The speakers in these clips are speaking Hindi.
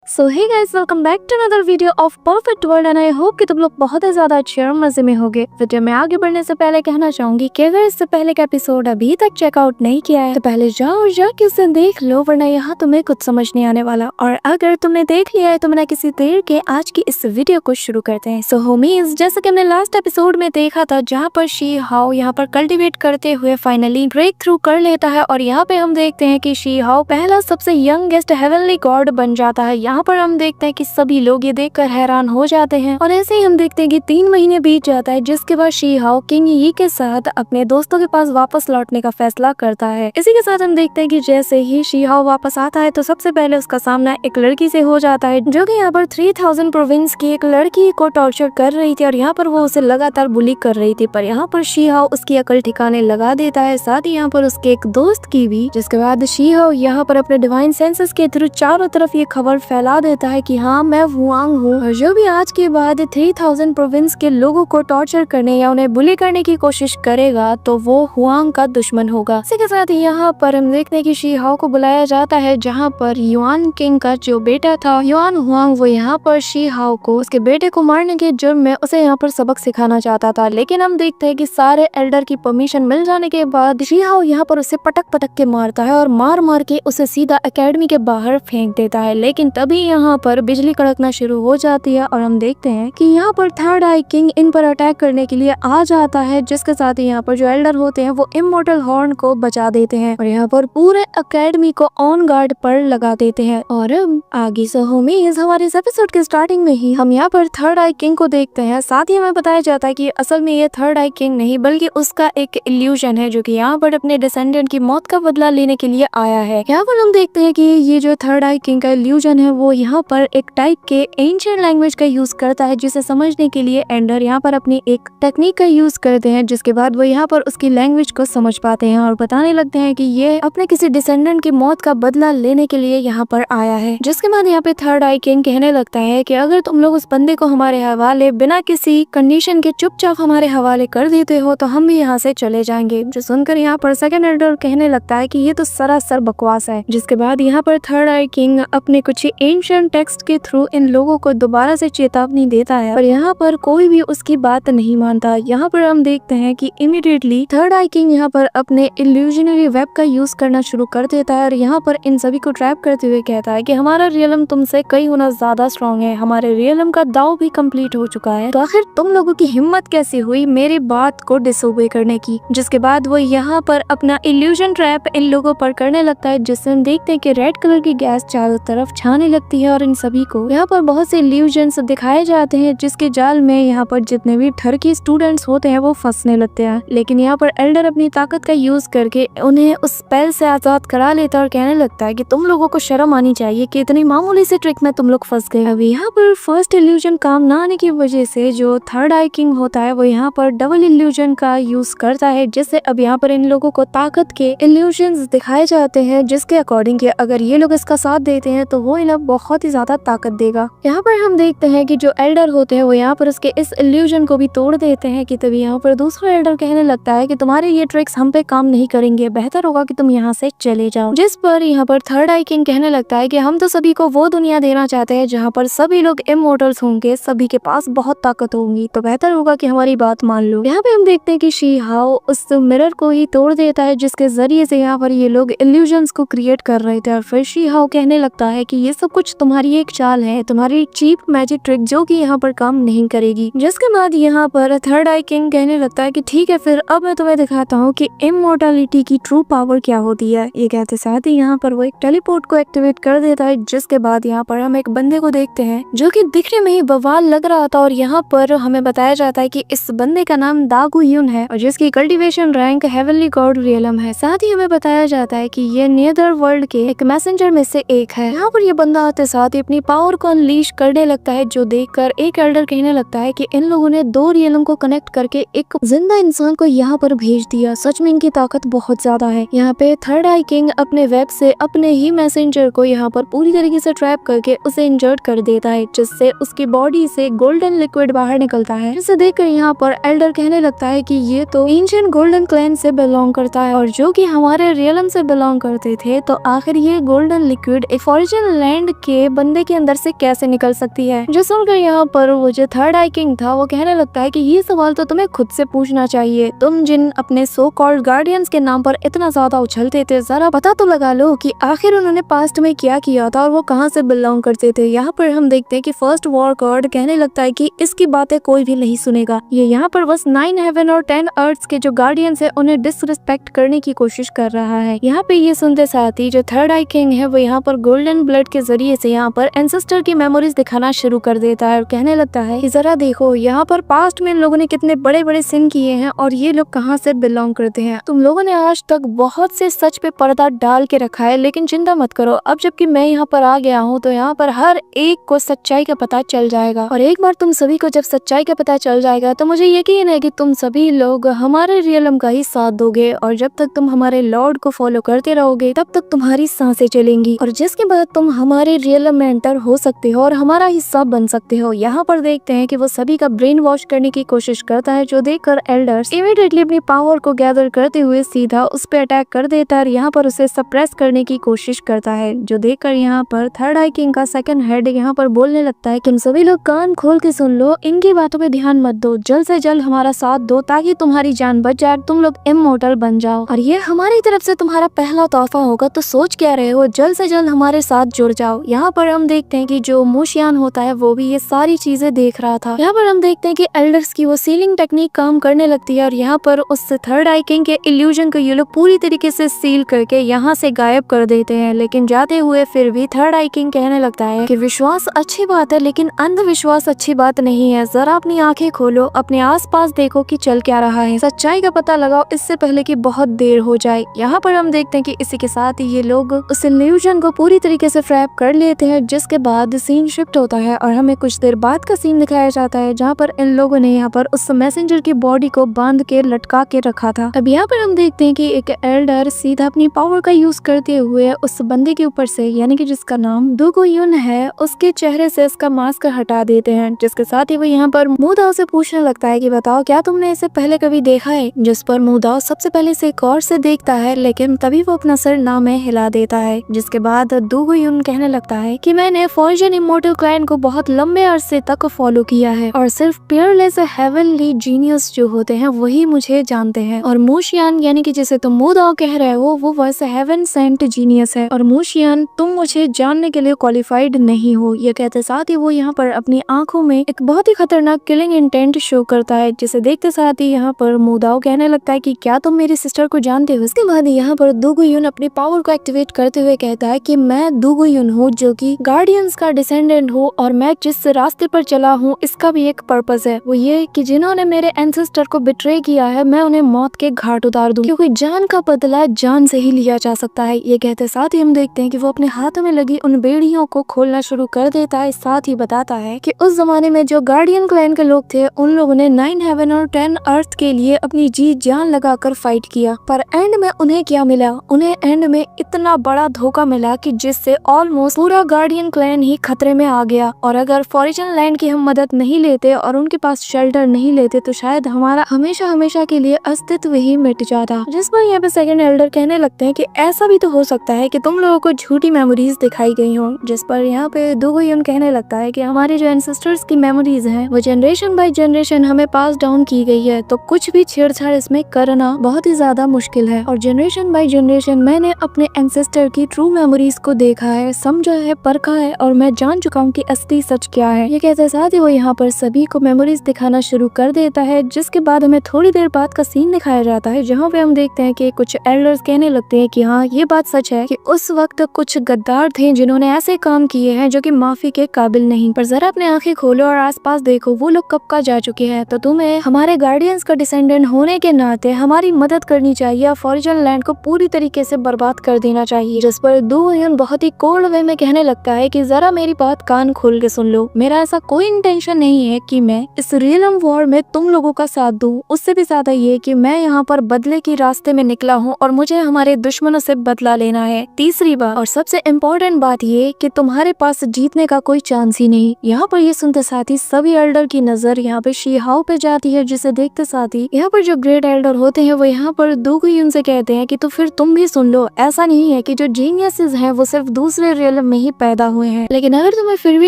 So hey guys, welcome back to another video of perfect world and I hope कि तुम लोग बहुत ही ज्यादा अच्छे और मजे में होगे। वीडियो में आगे बढ़ने से पहले कहना चाहूंगी कि अगर इससे पहले का एपिसोड अभी तक चेकआउट नहीं किया है तो पहले जाओ और जाके उसे देख लो, वरना यहाँ तुम्हें कुछ समझ नहीं आने वाला। और अगर तुमने देख लिया है तो बिना किसी देर के आज की इस वीडियो को शुरू करते हैं। सो होमीज, जैसा कि हमने लास्ट एपिसोड में देखा था जहाँ पर शी हाओ यहाँ पर कल्टिवेट करते हुए फाइनली ब्रेक थ्रू कर लेता है और यहाँ पे हम देखते हैं कि शी हाओ पहला सबसे यंगेस्ट हेवनली गॉड बन जाता है। यहाँ पर हम देखते हैं कि सभी लोग ये देखकर हैरान हो जाते हैं और ऐसे ही हम देखते हैं कि 3 महीने बीत जाता है, जिसके बाद शी हाओ किंग यी के साथ अपने दोस्तों के पास वापस लौटने का फैसला करता है। इसी के साथ हम देखते हैं कि जैसे ही शी हाओ वापस आता है तो सबसे पहले उसका सामना एक लड़की से हो जाता है जो कि यहाँ पर 3000 प्रोविंस की एक लड़की को टॉर्चर कर रही थी और यहाँ पर वो उसे लगातार बुली कर रही थी। पर यहाँ पर शी हाओ उसकी अकल ठिकाने लगा देता है, साथ ही यहाँ पर उसके एक दोस्त की भी। जिसके बाद शी हाओ यहाँ पर अपने डिवाइन सेंसेस के थ्रू चारों तरफ ये खबर फैला देता है कि हाँ, मैं हुआंग हूँ और जो भी आज के बाद 3000 प्रोविंस के लोगों को टॉर्चर करने या उन्हें बुली करने की कोशिश करेगा तो वो हुआंग का दुश्मन होगा। इसी के साथ यहाँ पर हम देखते हैं कि शी हाओ को बुलाया जाता है जहाँ पर युआन किंग का जो बेटा था युआन हुआंग, वो यहाँ पर शी हाओ को उसके बेटे को मारने के जुर्म में उसे यहाँ पर सबक सिखाना चाहता था। लेकिन हम देखते हैं कि सारे एल्डर की परमिशन मिल जाने के बाद शी हाओ यहाँ पर उसे पटक पटक के मारता है और मार मार के उसे सीधा एकेडमी के बाहर फेंक देता है। लेकिन तभी यहाँ पर बिजली कड़कना शुरू हो जाती है और हम देखते हैं कि यहाँ पर थर्ड आई किंग इन पर अटैक करने के लिए आ जाता है, जिसके साथ ही यहाँ पर जो एल्डर होते हैं वो इमॉर्टल हॉर्न को बचा देते हैं और यहाँ पर पूरे एकेडमी को ऑन गार्ड पर लगा देते हैं। और आगे से होमीज, हमारे इस एपिसोड के स्टार्टिंग में ही हम यहाँ पर थर्ड आई किंग को देखते हैं। साथ ही हमें बताया जाता है कि असल में ये थर्ड आई किंग नहीं बल्कि उसका एक इल्यूजन है जो कि यहाँ पर अपने डिसेंडेंट की मौत का बदला लेने के लिए आया है। यहाँ पर हम देखते हैं कि ये जो थर्ड आई किंग का इल्यूजन है वो यहाँ पर एक टाइप के एंशिएंट लैंग्वेज का यूज करता है, जिसे समझने के लिए एंडर यहाँ पर अपनी एक टेक्निक का यूज करते हैं, जिसके बाद वो यहाँ पर उसकी लैंग्वेज को समझ पाते हैं और बताने लगते हैं कि ये अपने किसी डिसेंडेंट की मौत का बदला लेने के लिए यहाँ पर आया है। जिसके बाद यहाँ पे थर्ड आई किंग कहने लगता है कि अगर तुम लोग उस बंदे को हमारे हवाले बिना किसी कंडीशन के चुपचाप हमारे हवाले कर देते हो तो हम भी यहाँ से चले जाएंगे। जो सुनकर यहाँ पर सेकंड एल्डर कहने लगता है कि ये तो सरासर बकवास है। जिसके बाद यहाँ पर थर्ड आई किंग अपने कुछ एंशिएंट टेक्स्ट के थ्रू इन लोगों को दोबारा से चेतावनी देता है और यहाँ पर कोई भी उसकी बात नहीं मानता। यहाँ पर हम देखते हैं कि इमीडिएटली थर्ड आई किंग यहाँ पर अपने इल्यूजनरी वेब का यूज करना शुरू कर देता है और यहाँ पर इन सभी को ट्रैप करते हुए कहता है कि हमारा रियलम तुमसे कई गुना ज्यादा स्ट्रॉन्ग है, हमारे रियलम का दाव भी कंप्लीट हो चुका है, तो आखिर तुम लोगों की हिम्मत कैसे हुई मेरी बात को डिसोबे करने की। जिसके बाद वो यहाँ पर अपना इल्यूजन ट्रैप इन लोगों पर करने लगता है, जिससे हम देखते हैं कि रेड कलर की गैस चारों तरफ छाने लगती है और इन सभी को यहाँ पर बहुत से इल्यूजन्स दिखाए जाते हैं, जिसके जाल में यहाँ पर जितने भी ठरकी स्टूडेंट्स होते हैं वो फंसने लगते हैं। लेकिन यहाँ पर एल्डर अपनी ताकत का यूज करके उन्हें उस स्पेल से आजाद करा लेता है और कहने लगता है कि तुम लोगों को शर्म आनी चाहिए कि इतनी मामूली से ट्रिक में तुम लोग फंस गए। अब यहाँ पर फर्स्ट इल्यूजन काम ना आने की वजह से जो थर्ड आई किंग होता है वो यहाँ पर डबल इल्यूजन का यूज करता है, जिससे अब यहाँ पर इन लोगों को ताकत के इल्यूजन्स दिखाए जाते हैं, जिसके अकॉर्डिंग कि अगर ये लोग इसका साथ देते हैं तो वो इन्हें बहुत ही ज्यादा ताकत देगा। यहाँ पर हम देखते हैं कि जो एल्डर होते हैं वो यहाँ पर उसके इस इल्यूजन को भी तोड़ देते हैं कि तभी यहाँ पर दूसरा एल्डर कहने लगता है कि तुम्हारे ये ट्रिक्स हम पे काम नहीं करेंगे, बेहतर होगा कि तुम यहाँ से चले जाओ। जिस पर यहाँ पर थर्ड आई किंग कहने लगता है कि हम तो सभी को वो दुनिया देना चाहते हैं जहाँ पर सभी लोग इमॉर्टल्स होंगे, सभी के पास बहुत ताकत होगी, तो बेहतर होगा कि हमारी बात मान लो। यहाँ पे हम देखते हैं कि शी हाओ उस मिरर को ही तोड़ देता है, जिसके जरिए से यहाँ पर ये लोग इल्यूजन्स को क्रिएट कर रहे थे और फिर शी हाओ कहने लगता है कि ये सब कुछ तुम्हारी एक चाल है, तुम्हारी चीप मैजिक ट्रिक जो कि यहाँ पर काम नहीं करेगी। जिसके बाद यहाँ पर थर्ड आई किंग कहने लगता है कि ठीक है, फिर अब मैं तुम्हें दिखाता हूँ कि इमॉर्टलिटी की ट्रू पावर क्या होती है। ये कहते साथ ही यहाँ पर वो एक टेलीपोर्ट को एक्टिवेट कर देता है। जिसके बाद यहाँ पर हम एक बंदे को देखते हैं जो कि दिखने में ही बवाल लग रहा था और यहाँ पर हमें बताया जाता है कि इस बंदे का नाम दागु यून है और जिसकी cultivation rank heavenly God realm है। साथ ही हमें बताया जाता है कि ये नेदर वर्ल्ड के एक मैसेंजर में से एक है। यहाँ पर ये बंदा आते साथ ही अपनी पावर को अनलीश करने लगता है, जो देखकर एक एल्डर कहने लगता है कि इन लोगों ने 2 रियलम को कनेक्ट करके एक जिंदा इंसान को यहाँ पर भेज दिया, सच में इनकी ताकत बहुत ज्यादा है। यहाँ पे थर्ड आई किंग अपने वेब से अपने ही मैसेंजर को यहाँ पर पूरी तरीके से ट्रैप करके उसे इंजर्ड कर देता है, जिससे उसकी बॉडी से गोल्डन लिक्विड बाहर निकलता है। जिसे देखकर यहाँ पर एल्डर कहने लगता है कि ये तो एंशिएंट गोल्डन क्लैन से बिलोंग करता है और जो कि हमारे रियलम से बिलोंग करते थे, तो आखिर ये गोल्डन लिक्विड एक ओरिजिनल लैंड के बंदे के अंदर से कैसे निकल सकती है। जो सुनकर यहाँ पर वो जो थर्ड आई किंग था वो कहने लगता है कि ये सवाल तो तुम्हें खुद से पूछना चाहिए। तुम जिन अपने सो कॉल्ड गार्डियंस के नाम पर इतना ज्यादा उछलते थे, जरा पता तो लगा लो कि आखिर उन्होंने पास्ट में क्या किया था और वो कहाँ से बिलोंग करते थे। यहाँ पर हम देखते हैं कि फर्स्ट वॉर गॉड कहने लगता है कि इसकी बातें कोई भी नहीं सुनेगा। ये यहाँ पर बस 9 हेवन और 10 अर्थ के जो गार्डियंस है उन्हें डिसरिस्पेक्ट करने की कोशिश कर रहा है। यहाँ पे ये सुनते साथ ही जो थर्ड आई किंग है वो यहाँ पर गोल्डन ब्लड के जरिए से यहाँ पर एंसेस्टर की मेमोरीज दिखाना शुरू कर देता है और कहने लगता है कि जरा देखो यहाँ पर पास्ट में इन लोगों ने कितने बड़े बड़े सिन किए हैं और ये लोग कहाँ से बिलोंग करते हैं। तुम लोगों ने आज तक बहुत से सच पे पर्दा डाल के रखा है, लेकिन चिंता मत करो, अब जबकि मैं यहाँ पर आ गया हूँ तो यहाँ पर हर एक को सच्चाई का पता चल जाएगा। और एक बार तुम सभी को जब सच्चाई का पता चल जाएगा तो मुझे यकीन है कि तुम सभी लोग हमारे रियलम का ही साथ दोगे और जब तक तुम हमारे लॉर्ड को फॉलो करते रहोगे तब तक तुम्हारी सांसें चलेंगी और जिसके बाद तुम हमारे रियलम में एंटर हो सकते हो और हमारा हिस्सा बन सकते हो। यहाँ पर देखते हैं कि वो सभी का ब्रेन वॉश करने की कोशिश करता है, जो देखकर एल्डर्स इमीडिएटली अपनी पावर को गैदर करते हुए सीधा उस पे अटैक कर देता है और यहाँ पर उसे सप्रेस करने की कोशिश करता है। जो देखकर यहाँ पर थर्ड आई किंग का सेकंड हेड यहाँ पर बोलने लगता है, तुम सभी लोग कान खोल के सुन लो, इनकी बातों पे ध्यान मत दो, जल्द से जल्द हमारा साथ दो ताकि तुम्हारी जान बच जाए, तुम लोग इमोर्टल बन जाओ और ये हमारी तरफ से तुम्हारा पहला तोहफा होगा। तो सोच क्या रहे हो, जल्द से जल्द हमारे साथ जुड़ जाओ। यहाँ पर हम देखते हैं कि जो मोशियान होता है वो भी ये सारी चीजें देख रहा था। यहाँ पर हम देखते हैं कि एल्डर्स की वो सीलिंग टेक्निक काम करने लगती है और यहाँ पर उस थर्ड आई किंग के इल्यूजन को ये लोग पूरी तरीके से सील करके यहाँ से गायब कर देते हैं। लेकिन जाते हुए फिर भी थर्ड आई किंग कहने लगता है कि विश्वास अच्छी बात है लेकिन अंधविश्वास अच्छी बात नहीं है। जरा अपनी आंखें खोलो, अपने आसपास देखो कि चल क्या रहा है, सच्चाई का पता लगाओ इससे पहले कि बहुत देर हो जाए। यहाँ पर हम देखते हैं कि इसी के साथ ही ये लोग उस इल्यूजन को पूरी तरीके से फ्रैप कर लेते हैं, जिसके बाद सीन शिफ्ट होता है और हमें कुछ देर बाद का सीन दिखाया जाता है जहाँ पर इन लोगों ने यहाँ पर उस मैसेंजर की बॉडी को बांध के लटका के रखा था। अब यहाँ पर हम देखते हैं कि एक एल्डर सीधा अपनी पावर का यूज करते हुए उस बंदे के ऊपर से, यानी कि जिसका नाम दुगो युन है, उसके चेहरे से इसका मास्क हटा देते हैं, जिसके साथ ही वो यहाँ पर मुदाओ से पूछने लगता है कि बताओ क्या तुमने इसे पहले कभी देखा है। जिस पर मुदाओ सबसे पहले से गौर से देखता है लेकिन तभी वो अपना सर ना में हिला देता है। जिसके बाद दुगो युन कहने लगता है कि मैंने फॉर्जन इमोर्टल क्लैन को बहुत लंबे अरसे तक फॉलो किया है और सिर्फ पियरलेस हेवनली जीनियस जो होते हैं वही मुझे जानते हैं और मोशियान यानी कि जिसे तुम मुदाओ कह रहे हो वो वैसे हेवन सेंट जीनियस है और मोशियान तुम मुझे जानने के लिए क्वालिफाइड नहीं हो। ये कहते साथ ही वो यहाँ पर अपनी आंखों में एक बहुत ही खतरनाक किलिंग इंटेंट शो करता है, जिसे देखते साथ ही यहाँ पर मुदाओ कहने लगता है कि क्या तुम मेरी सिस्टर को जानते हो। इसके बाद यहाँ पर दुगो युन अपनी पावर को एक्टिवेट करते हुए कहता है कि मैं दुगो युन हूँ जो कि गार्डियंस का डिसेंडेंट हूँ और मैं जिस रास्ते पर चला हूँ इसका भी एक पर्पस है, वो ये कि जिन्होंने मेरे एंसेस्टर को बिट्रे किया है मैं उन्हें मौत के घाट उतार दूं, क्योंकि जान का बदला जान से ही लिया जा सकता है। ये कहते साथ ही हम देखते हैं कि वो अपने हाथों में लगी उन बेड़ियों को खोलना शुरू कर देता है। साथ ही बताता है कि उस जमाने में जो गार्डियन क्लैन के लोग थे उन लोगों ने 9 हेवन और 10 अर्थ के लिए अपनी जी जान लगाकर फाइट किया, पर एंड में उन्हें क्या मिला, उन्हें एंड में इतना बड़ा धोखा मिला कि जिससे ऑलमोस्ट पूरा गार्डियन क्लैन ही खतरे में आ गया। और अगर फॉरिजन लैंड की हम मदद नहीं लेते और उनके पास शेल्टर नहीं लेते तो शायद हमारा हमेशा हमेशा के लिए अस्तित्व ही मिट जाता। जिस पर यहाँ पे सेकंड एल्डर कहने लगते हैं कि ऐसा भी तो हो सकता है कि तुम लोगों को झूठी मेमोरीज दिखाई गई हो। जिस पर यहाँ पे दुगो युन कहने लगता है कि हमारे जो एंसेस्टर्स की मेमोरीज हैं वो जनरेशन बाय जनरेशन हमें पास डाउन की गई है, तो कुछ भी छेड़छाड़ इसमें करना बहुत ही ज्यादा मुश्किल है और जनरेशन बाय जनरेशन मैंने अपने एंसेस्टर की ट्रू मेमोरीज को देखा है, समझा है, परखा है और मैं जान चुका हूँ कि असली सच क्या है। ये कहते साथ ही वो यहाँ पर सभी को मेमोरीज दिखाना शुरू कर देता है, जिसके बाद हमें थोड़ी देर बाद का सीन दिखाया जाता है जहाँ पे हम देखते हैं कि कुछ एल्डर्स कहने लगते हैं कि हाँ ये बात सच है कि उस वक्त कुछ गद्दार थे जिन्होंने ऐसे काम किए हैं जो कि माफी के काबिल नहीं, पर जरा अपने आंखें खोलो और आसपास देखो वो लोग कब का जा चुके हैं। तो तुम्हें हमारे गार्डियंस का डिसेंडेंट होने के नाते हमारी मदद करनी चाहिए और फॉरिजन लैंड को पूरी तरीके से बर्बाद कर देना चाहिए। जिस पर दुगो युन बहुत ही कोल्ड वे में कहने लगता है कि जरा मेरी बात कान खोल के सुन लो, मेरा ऐसा कोई इंटेंशन नहीं है कि मैं इस रियलम वॉर में तुम लोगों का साथ दूं, उससे भी ज्यादा ये कि मैं यहाँ पर बदले की रास्ते में निकला हूँ और मुझे हमारे दुश्मनों से बदला लेना है। तीसरी बात और सबसे इम्पोर्टेंट बात ये कि तुम्हारे पास जीतने का कोई चांस ही नहीं। यहाँ पर ये सुनते साथ ही सभी एल्डर की नजर यहाँ पे शीहाओ पे जाती है, जिसे देखते साथ ही यहाँ पर जो ग्रेट एल्डर होते हैं वो यहाँ पर दुगो युन से कहते हैं कि तो फिर तुम भी सुन लो, ऐसा नहीं है कि जो जीनियसेस हैं वो सिर्फ दूसरे रियलम सिस्टम में ही पैदा हुए हैं, लेकिन अगर तुम्हें फिर भी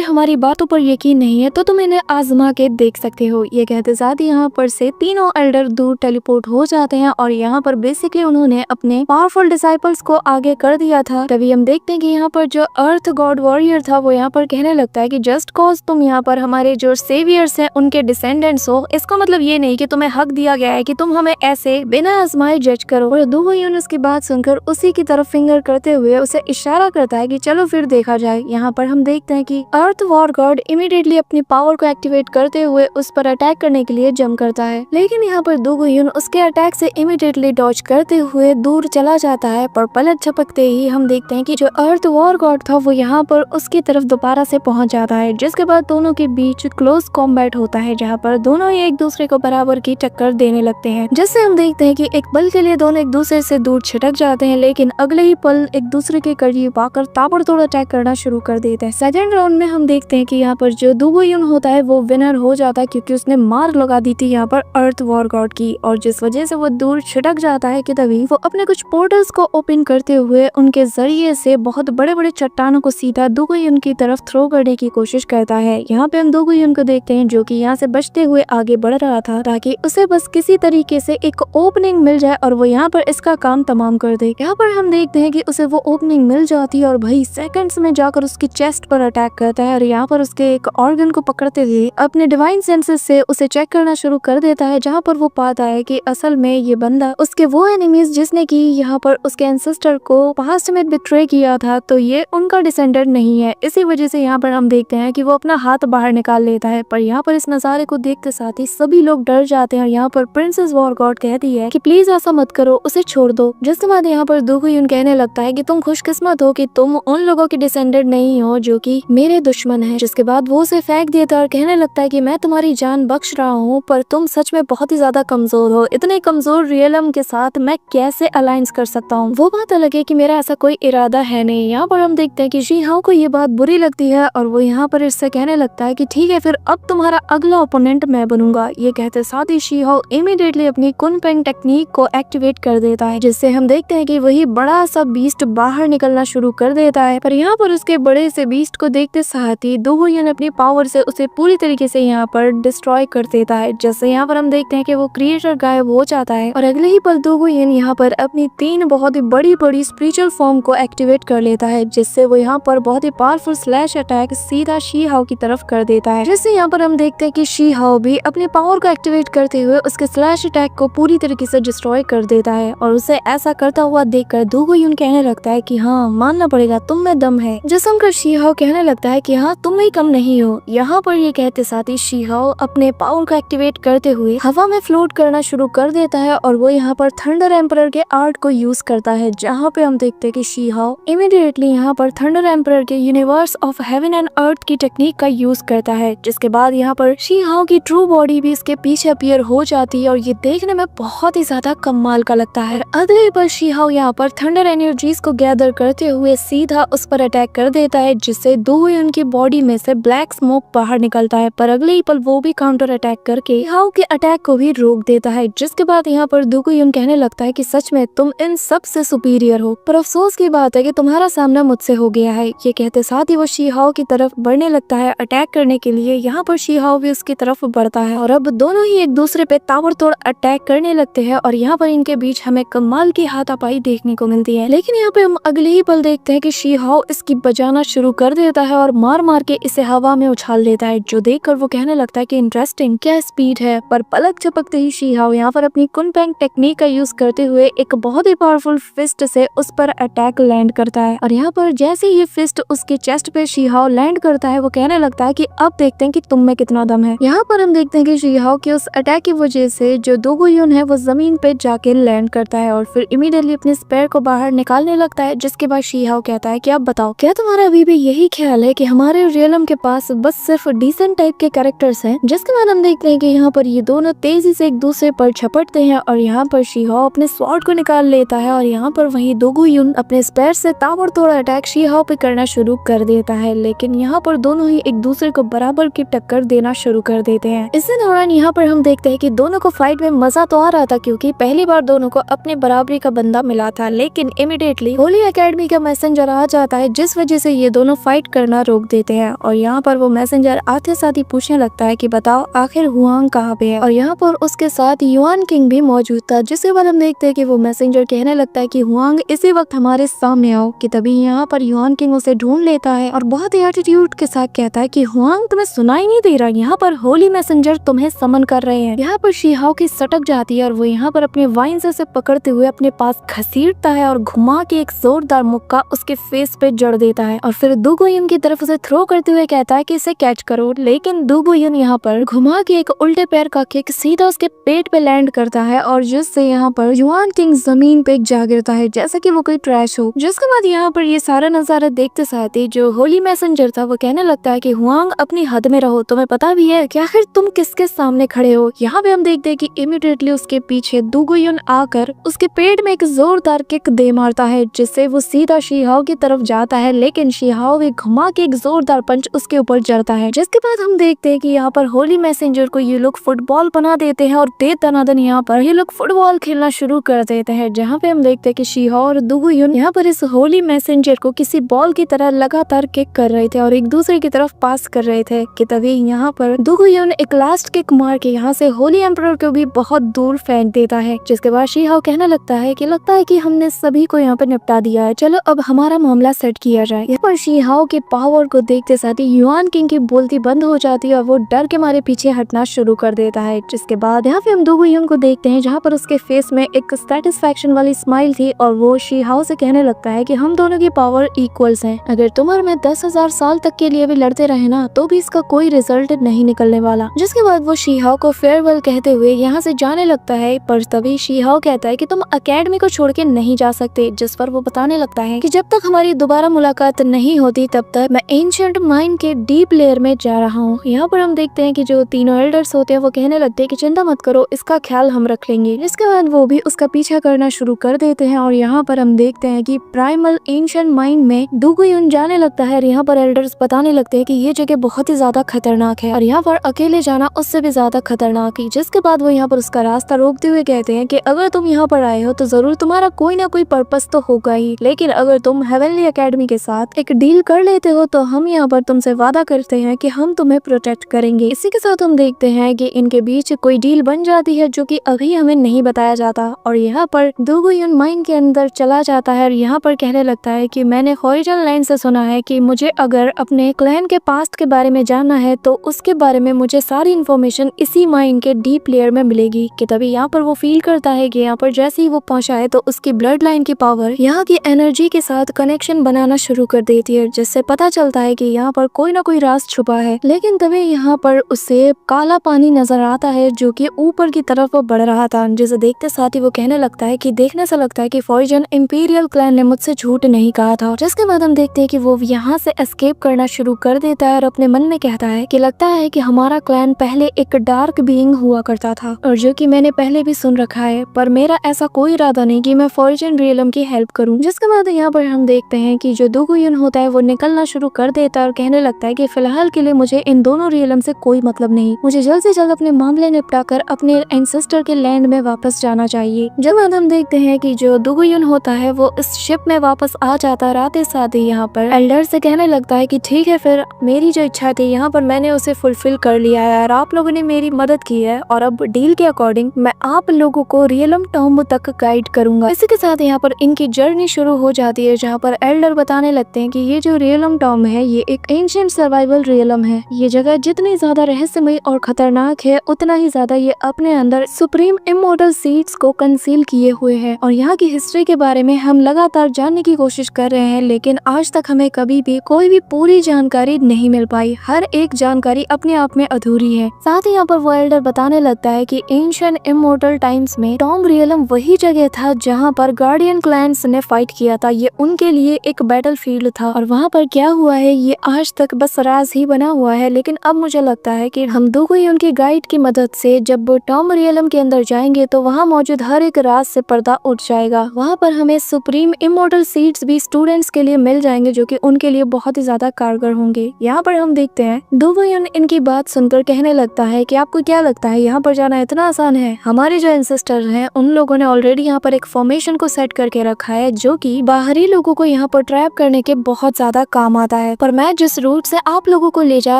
हमारी बातों पर यकीन नहीं है तो तुम इन्हें आजमा के देख सकते हो। ये कहते साथ ही यहाँ पर से तीनों एल्डर दूर टेलीपोर्ट हो जाते हैं और यहाँ पर बेसिकली उन्होंने अपने पावरफुल डिसाइपल्स को आगे कर दिया था। तभी हम देखते हैं कि यहाँ पर जो अर्थ गॉड वॉरियर था वो यहाँ पर कहने लगता है कि जस्ट कॉज तुम यहाँ पर हमारे जो सेवियर्स हैं उनके डिसेंडेंट्स हो, इसका मतलब ये नहीं कि तुम्हें हक दिया गया है कि तुम हमें ऐसे बिना आजमाए जज करो। और दो यूनुस की बात सुनकर उसी की तरफ फिंगर करते हुए उसे इशारा करता है कि चलो फिर देखा जाए। यहाँ पर हम देखते हैं कि अर्थ वॉर गॉड इमीडिएटली अपनी पावर को एक्टिवेट करते हुए उस पर अटैक करने के लिए जंप करता है, लेकिन यहाँ पर दो यून उसके अटैक से इमीडिएटली डॉज करते हुए दूर चला जाता है। पर पलक झपकते ही हम देखते हैं कि जो अर्थ वॉर गॉड था वो यहाँ पर उसकी तरफ दोबारा से पहुंच जाता है, जिसके बाद दोनों के बीच क्लोज कॉम्बैट होता है जहाँ पर दोनों ही एक दूसरे को बराबर की टक्कर देने लगते हैं, जिससे हम देखते हैं कि एक पल के लिए दोनों एक दूसरे से दूर छिटक जाते हैं, लेकिन अगले ही पल एक दूसरे के करीब आकर ताबड़तोड़ अटैक करना शुरू कर देते हैं। सेकंड राउंड में हम देखते हैं कि यहाँ पर जो दो यून होता है वो विनर हो जाता है, क्योंकि उसने मार लगा दी थी यहाँ पर अर्थ वॉर गॉड की, और जिस वजह से वो दूर छिटक जाता है कि तभी वो अपने कुछ पोर्टल्स को ओपन करते हुए उनके जरिए से बहुत बड़े बड़े चट्टानों को सीधा दो यून की तरफ थ्रो करने की कोशिश करता है। यहाँ पे हम दो यून को देखते हैं जो कि यहाँ से बचते हुए आगे बढ़ रहा था ताकि उसे बस किसी तरीके से एक ओपनिंग मिल जाए और वो यहाँ पर इसका काम तमाम कर दे। यहाँ पर हम देखते हैं कि उसे वो ओपनिंग मिल जाती है और भाई सेकंड्स में जाकर उसकी चेस्ट पर अटैक करता है और यहाँ पर उसके एक ऑर्गन को पकड़ते हुए अपने डिवाइन सेंसेस से उसे चेक करना शुरू कर देता है, जहाँ पर वो पाता है कि असल में ये बंदा उसके वो एनिमीज जिसने की यहाँ पर उसके एंसेस्टर को पास्ट में बिट्रे किया था, तो ये उनका डिसेंडेंट नहीं है। इसी वजह से यहाँ पर हम देखते हैं कि वो अपना हाथ बाहर निकाल लेता है। पर यहाँ पर इस नजारे को देखते साथ ही सभी लोग डर जाते हैं और यहाँ पर प्रिंसेस वॉर गॉड कहती है कि प्लीज ऐसा मत करो, उसे छोड़ दो। जिसके बाद यहाँ पर दो यून कहने लगता है कि तुम खुशकिस्मत हो कि तुम उन लोगों के डिसेंडेंट नहीं हो जो कि मेरे दुश्मन है। जिसके बाद वो उसे फेंक देता है और कहने लगता है कि मैं तुम्हारी जान बख्श रहा हूँ, पर तुम सच में बहुत ही ज्यादा कमजोर हो। इतने कमजोर रियलम के साथ मैं कैसे अलायंस कर सकता हूँ? वो बात अलग है कि मेरा ऐसा कोई इरादा है नहीं। यहाँ पर हम देखते हैं कि शी हाओ को ये बात बुरी लगती है और वो यहाँ पर इससे कहने लगता है कि ठीक है फिर अब तुम्हारा अगला ओपोनेंट मैं बनूंगा। ये कहते साथ ही शी हाओ इमीडिएटली अपनी कुनपेंग टेक्निक को एक्टिवेट कर देता है, जिससे हम देखते हैं कि वही बड़ा सा बीस्ट बाहर निकलना शुरू कर देता है। पर यहाँ पर उसके बड़े से बीस्ट को देखते साथ ही दो यून अपनी पावर से उसे पूरी तरीके से यहाँ पर डिस्ट्रॉय कर देता है, जैसे यहाँ पर हम देखते हैं कि वो क्रिएटर गायब हो जाता है और अगले ही पल दो यून यहाँ पर अपनी तीन बहुत ही बड़ी बड़ी स्पिरिचुअल फॉर्म को एक्टिवेट कर लेता है, जिससे वो यहाँ पर बहुत ही पावरफुल स्लैश अटैक सीधा शी हाओ की तरफ कर देता है। जिससे यहाँ पर हम देखते हैं कि शी हाओ भी अपने पावर को एक्टिवेट करते हुए उसके स्लैश अटैक को पूरी तरीके से डिस्ट्रॉय कर देता है और उसे ऐसा करता हुआ देखकर दो यून कहने लगता है कि हाँ मानना पड़ेगा तुम में दम है। जो सुनकर शी हाओ कहने लगता है कि हाँ तुम ही कम नहीं हो। यहाँ पर ये कहते साथ ही शी हाओ अपने पावर को एक्टिवेट करते हुए हवा में फ्लोट करना शुरू कर देता है और वो यहाँ पर थंडर एम्परर के आर्ट को यूज करता है, जहाँ पे हम देखते हैं कि शी हाओ इमीडिएटली यहाँ पर थंडर एम्परर के universe of heaven and earth की टेक्निक का यूज करता है। जिसके बाद यहाँ पर शी हाओ की ट्रू बॉडी भी इसके पीछे अपीयर हो जाती है और ये देखने में बहुत ही ज्यादा कमाल का लगता है। अगले पर शी हाओ यहाँ पर थंडर एनर्जीज को गैदर करते हुए सीधा उस पर अटैक कर देता है, जिससे दो उनकी बॉडी में से ब्लैक स्मोक बाहर निकलता है। पर अगले ही पल वो भी काउंटर अटैक करके हाओ के अटैक को भी रोक देता है। जिसके बाद यहाँ पर दो यून कहने लगता है कि सच में तुम इन सब से सुपीरियर हो, पर अफसोस की बात है कि तुम्हारा सामना मुझसे हो गया है। ये कहते साथ ही वो शी हाओ की तरफ बढ़ने लगता है अटैक करने के लिए। यहाँ पर शी हाओ भी उसकी तरफ बढ़ता है और अब दोनों ही एक दूसरे पे ताबड़तोड़ अटैक करने लगते हैं और यहाँ पर इनके बीच हमें कमाल की हाथापाई देखने को मिलती है। लेकिन यहाँ पे हम अगले ही पल देखते हैं कि शी हाओ इसकी बजाना शुरू कर देता है और मार मार के इसे हवा में उछाल देता है, जो देखकर वो कहने लगता है कि इंटरेस्टिंग, क्या स्पीड है। पर पलक झपकते ही शी हाओ यहाँ पर अपनी कुनपेंग टेक्निक का यूज करते हुए एक बहुत ही पावरफुल फिस्ट से उस पर अटैक लैंड करता है और यहाँ पर जैसे ये फिस्ट उसके चेस्ट पे शी हाओ लैंड करता है वो कहने लगता है कि अब देखते हैं कि तुम में कितना दम है। यहाँ पर हम देखते हैं कि शी हाओ के उस अटैक की वजह से जो दो यून है वो जमीन पे जाके लैंड करता है और फिर इमीडिएटली अपने स्पेयर को बाहर निकालने लगता है। जिसके बाद शी हाओ कहता है कि अब बताओ क्या तुम्हारा अभी भी यही ख्याल है कि हमारे रियलम के पास बस सिर्फ डिसेंट टाइप के कैरेक्टर्स हैं। जिसके बाद हम देखते हैं कि यहाँ पर ये दोनों तेजी से एक दूसरे पर झपटते हैं और यहाँ पर शी हाओ अपने स्वॉर्ड को निकाल लेता है और यहाँ पर वही दो यून अपने स्पेयर से ताबड़तोड़ अटैक शी हाओ पे करना शुरू कर देता है। लेकिन यहाँ पर दोनों ही एक दूसरे को बराबर की टक्कर देना शुरू कर देते हैं। इसी दौरान यहाँ पर हम देखते हैं कि दोनों को फाइट में मजा तो आ रहा था क्योंकि पहली बार दोनों को अपने बराबरी का बंदा मिला था, लेकिन इमीडिएटली होली एकेडमी का मैसेंजर आ जाता है है, जिस वजह से ये दोनों फाइट करना रोक देते हैं। और यहाँ पर वो मैसेंजर आते साथ ही पूछने लगता है कि बताओ आखिर हुआंग कहाँ पे है। और यहाँ पर उसके साथ युआन किंग भी मौजूद था, जिसके बाद हम देखते हैं कि वो मैसेंजर कहने लगता है कि हुआंग इसी वक्त हमारे सामने आओ। कि तभी यहाँ पर युआन किंग उसे ढूंढ लेता है और बहुत ही एटीट्यूड के साथ कहता है कि हुआंग तुम्हें सुनाई नहीं दे रहा, यहाँ पर होली मैसेंजर तुम्हें समन कर रहे हैं। यहाँ पर शीहाओ की सटक जाती है और वो यहाँ पर अपने वाइन से पकड़ते हुए अपने पास घसीटता है और घुमा के एक जोरदार मुक्का उसके फेस पे जड़ देता है। और फिर दु गुयन की तरफ उसे थ्रो करते हुए कहता है कि इसे कैच करो, लेकिन दु गुयन यहाँ पर घुमा के एक उल्टे पैर का किक सीधा उसके पेट पे लैंड करता है और जिससे यहाँ पर युआन किंग जमीन पे जा गिरता है जैसा कि वो कोई ट्रैश हो। जिसके बाद यहाँ पर ये सारा नजारा देखते साथ ही जो होली मैसेंजर था वो कहने लगता है कि हुआंग अपनी हद में रहो, तुम्हें पता भी है कि आखिर तुम किसके सामने खड़े हो। यहाँ पे हम देखते हैं कि इमीडिएटली उसके पीछे दु गुयन आकर उसके पेट में एक जोरदार किक दे मारता है, जिससे वो सीधा शीहाओ की तरफ जाता है, लेकिन शीहाओ भी घुमा के एक जोरदार पंच उसके ऊपर जड़ता है। जिसके बाद हम देखते हैं कि यहाँ पर होली मैसेंजर को ये लोग फुटबॉल बना देते हैं और दे दनादन यहाँ पर ये लोग फुटबॉल खेलना शुरू कर देते हैं। जहाँ पे हम देखते हैं कि शीहाओ और दु गुयन यहाँ पर इस होली मैसेंजर को किसी बॉल की तरह लगातार किक कर रहे थे और एक दूसरे की तरफ पास कर रहे थे। कि तभी यहाँ पर दु गुयन एक लास्ट किक मार के यहाँ से होली एम्परर को भी बहुत दूर फेंक देता है। जिसके बाद शीहाओ कहने लगता है कि हमने सभी को यहाँ पर निपटा दिया है, चलो अब हमारा मामला सेट किया जाए। यहाँ पर शीहाओ के पावर को देखते साथ ही युआन किंग की बोलती बंद हो जाती है और वो डर के मारे पीछे हटना शुरू कर देता है। जिसके बाद यहाँ पे हम दु गुयन को देखते हैं जहाँ पर उसके फेस में एक सेटिस्फैक्शन वाली स्माइल थी और वो शीहाओ से कहने लगता है कि हम दोनों की पावर इक्वल्स हैं। अगर तुम और मैं 10,000 साल तक के लिए भी लड़ते रहे ना तो भी इसका कोई रिजल्ट नहीं निकलने वाला। जिसके बाद वो शीहाओ को फेयरवेल कहते हुए यहाँ से जाने लगता है, पर तभी शीहाओ कहता है कि तुम अकेडमी को छोड़ के नहीं जा सकते। जिस पर वो बताने लगता है कि जब तक हमारी दोबारा मुलाकात नहीं होती तब तक मैं एंशिएंट माइंड के डीप लेयर में जा रहा हूँ। यहाँ पर हम देखते हैं कि जो तीनों एल्डर्स होते हैं वो कहने लगते हैं कि चिंता मत करो, इसका ख्याल हम रख लेंगे। जिसके बाद वो भी उसका पीछा करना शुरू कर देते हैं और यहाँ पर हम देखते हैं कि प्राइमल एंशिएंट माइंड में दु गुयन जाने लगता है और यहाँ पर एल्डर्स बताने लगते हैं कि ये जगह बहुत ही ज्यादा खतरनाक है और यहाँ पर अकेले जाना उससे भी ज्यादा खतरनाक है। जिसके बाद वो यहाँ पर उसका रास्ता रोकते हुए कहते हैं कि अगर तुम यहाँ पर आए हो तो जरूर तुम्हारा कोई ना कोई पर्पस तो होगा ही, लेकिन अगर तुम हेवनली एकेडमी के साथ एक डील कर लेते हो तो हम यहाँ पर तुमसे वादा करते हैं कि हम तुम्हें प्रोटेक्ट करेंगे। इसी के साथ हम देखते हैं कि इनके बीच कोई डील बन जाती है जो कि अभी हमें नहीं बताया जाता और यहाँ पर दु गुयन माइंड के अंदर चला जाता है और यहाँ पर कहने लगता है कि मैंने हॉरिजन लाइन से सुना है कि मुझे अगर अपने क्लैन के पास्ट के बारे में जानना है तो उसके बारे में मुझे सारी इन्फॉर्मेशन इसी माइंड के डीप लेयर में मिलेगी। कि तभी यहाँ पर वो फील करता है कि यहाँ पर जैसे ही वो पहुंचा है तो उसकी ब्लड लाइन की पावर यहाँ की एनर्जी के साथ कनेक्शन बनाना शुरू कर देती है, जिससे पता चलता है कि यहाँ पर कोई ना कोई राज छुपा है। लेकिन तभी यहाँ पर उसे काला पानी नजर आता है जो कि ऊपर की तरफ बढ़ रहा था, जिसे देखते साथ ही वो कहने लगता है कि देखने से लगता है कि फॉरिजन इंपीरियल क्लैन ने मुझसे झूठ नहीं कहा था। जिसके बाद हम देखते हैं कि वो यहाँ से एस्केप करना शुरू कर देता है और अपने मन में कहता है कि लगता है कि हमारा क्लैन पहले एक डार्क बीइंग हुआ करता था और जो कि मैंने पहले भी सुन रखा है, पर मेरा ऐसा कोई इरादा नहीं कि मैं फॉरिजन रियलम की हेल्प करूं। जिसके बाद यहाँ पर हम देखते हैं कि जो दु गुयन होता है वो निकलना शुरू कर देता है और कहने लगता है कि फिलहाल के लिए मुझे इन दोनों रियलम से कोई मतलब नहीं, मुझे जल्द से जल्द अपने मामले निपटा कर अपने एंसेस्टर के लैंड में वापस जाना चाहिए। जब हम देखते हैं कि जो दु गुयन होता है वो इस शिप में वापस आ जाता है, आते साथ ही यहाँ पर एल्डर से कहने लगता है कि ठीक है, फिर मेरी जो इच्छा थी यहाँ पर मैंने उसे फुलफिल कर लिया है और आप लोगों ने मेरी मदद की है और अब डील के अकॉर्डिंग मैं आप लोगों को रियलम टॉम्ब तक गाइड करूंगा। इसी के साथ यहाँ पर इनकी जर्नी शुरू हो जाती है जहाँ पर एल्डर बताने लगते हैं कि ये जो रियलम टॉम्ब है ये एक एंशिएंट सर्वाइवल रियलम है। ये जगह जितनी ज्यादा रहस्यमय और खतरनाक है उतना ही ज्यादा ये अपने अंदर सुप्रीम इमोर्टल सीड्स को कंसील किए हुए है और यहाँ की हिस्ट्री के बारे में हम लगातार जानने की कोशिश कर रहे हैं, लेकिन आज तक हमें कभी भी कोई भी पूरी जानकारी नहीं मिल पाई। हर एक जानकारी अपने आप में अधूरी है। साथ ही यहाँ पर वो एल्डर बताने लगता है कि एंशिएंट इमोर्टल टाइम्स में टॉम्ब रियलम वही जगह था जहाँ पर गार्डियन क्लैंस ने फाइट किया था। ये उनके लिए एक बैटल फील्ड था और वहाँ पर क्या हुआ है ये आज तक बस राज ही बना हुआ है। लेकिन अब मुझे लगता है कि हम दो कोई उनकी गाइड की मदद से जब टॉम्ब रियलम के अंदर जाएंगे तो वहाँ मौजूद हर एक राज से पर्दा उठ जाएगा। वहाँ पर हमें सुप्रीम इमोर्टल सीड्स भी स्टूडेंट्स के लिए मिल जाएंगे जो कि उनके लिए बहुत ही ज्यादा कारगर होंगे। यहाँ पर हम देखते हैं दु गुयन इनकी बात सुनकर कहने लगता है कि आपको क्या लगता है यहाँ पर जाना इतना आसान है? हमारे जो एंसेस्टर हैं उन लोगों ने ऑलरेडी यहाँ पर एक फॉर्मेशन को सेट करके रखा है जो कि बाहरी लोगों को यहाँ पर ट्रैप करने के बहुत ज्यादा काम आता है। पर मैं जिस रूट से आप लोगों को ले जा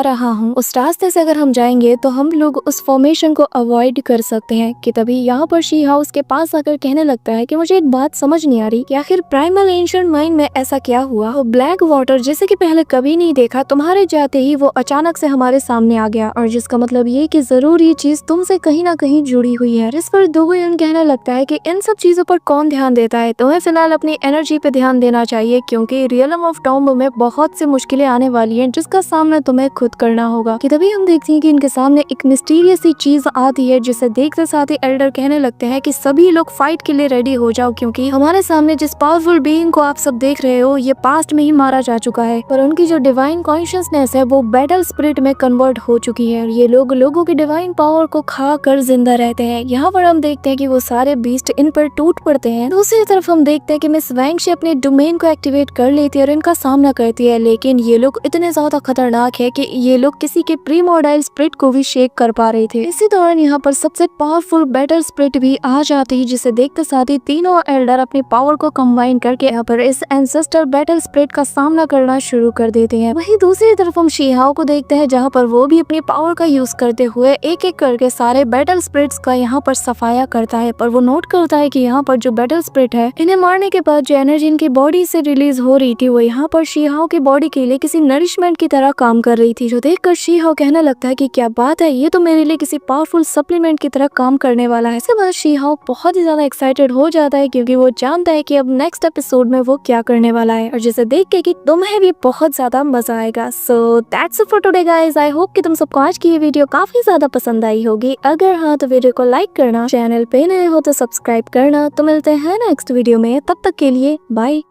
रहा हूँ उस रास्ते से अगर हम जाएंगे तो हम लोग उस फॉर्मेशन को अवॉइड कर सकते हैं। कि तभी यहाँ पर शी हाउस के पास आकर कहने लगता है कि मुझे एक बात समझ नहीं आ रही कि आखिर प्राइमल एंशिएंट माइन में ऐसा क्या हुआ। वो ब्लैक वाटर जैसे कि पहले कभी नहीं देखा, तुम्हारे जाते ही वो अचानक से हमारे सामने आ गया, और जिसका मतलब ये कि जरूर ये चीज तुमसे कहीं ना कहीं जुड़ी हुई है। इस पर दोगुन कहने लगता है कि इन सब चीजों पर कौन ध्यान देता है, तुम्हें फिलहाल अपनी एनर्जी पे ध्यान देना चाहिए, क्योंकि रियलम ऑफ टॉम्ब में बहुत से मुश्किलें आने वाली हैं जिसका सामना तुम्हें खुद करना होगा। कि तभी हम देखते हैं कि इनके सामने एक मिस्टीरियस सी चीज आती है, जिसे देखते साथ ही एल्डर कहने लगते हैं कि सभी लोग फाइट के लिए रेडी हो जाओ, क्योंकि हमारे सामने जिस पावरफुल बीइंग को आप सब देख रहे हो ये पास्ट में ही मारा जा चुका है, पर उनकी जो डिवाइन कॉन्शियसनेस है वो बैटल स्पिरिट में कन्वर्ट हो चुकी है। ये लोग लोगों की डिवाइन पावर को खा कर जिंदा रहते हैं। यहाँ पर हम देखते हैं कि वो सारे बीस्ट इन पर टूट पड़ते हैं। दूसरी तरफ हम देखते हैं कि मिस वैंगशी अपने डोमेन को एक्टिवेट कर लेती है और इनका सामना करती है, लेकिन ये लोग इतने ज्यादा खतरनाक है कि ये लोग किसी के प्रीमोर्टाइल स्पिरिट को भी शेक कर पा रहे थे। इसी दौरान यहाँ पर सबसे पावरफुल बैटल स्पिरिट भी आ जाती है, जिसे देखते साथ ही तीनों एल्डर अपनी पावर को कंबाइन करके यहाँ पर इस एंसेस्टर बैटल स्पिरिट का सामना करना शुरू कर देते हैं। वहीं दूसरी तरफ हम शी हाओ को देखते हैं, जहाँ पर वो भी अपनी पावर का यूज करते हुए एक एक करके सारे बैटल स्पिरिट्स का यहाँ पर सफाया करता है। पर वो नोट करता है कि यहाँ पर जो बैटल स्पिरिट है, इन्हें मारने के बाद जो एनर्जी इनकी बॉडी से रिलीज हो रही थी वो यहाँ पर शी हाओ की बॉडी के लिए किसी नरिशमेंट की तरह काम कर रही थी, जो देखकर शी हाओ कहने लगता है कि क्या बात है, ये तो मेरे लिए किसी पावरफुल सप्लीमेंट की तरह काम करने वाला है। इसके बाद शी हाओ बहुत ही ज्यादा एक्साइटेड हो जाता है, क्योंकि वो जानता है कि अब नेक्स्ट एपिसोड में वो क्या करने वाला है, और जिसे देख के कि तुम्हें भी बहुत ज्यादा मजा आएगा। So that's it for today guys. I hope कि तुम सबको आज की ये वीडियो काफी ज्यादा पसंद आई होगी। अगर हाँ तो वीडियो को लाइक करना, चैनल पे नए हो तो सब्सक्राइब करना। तो मिलते हैं नेक्स्ट वीडियो में, तब तक के लिए बाय।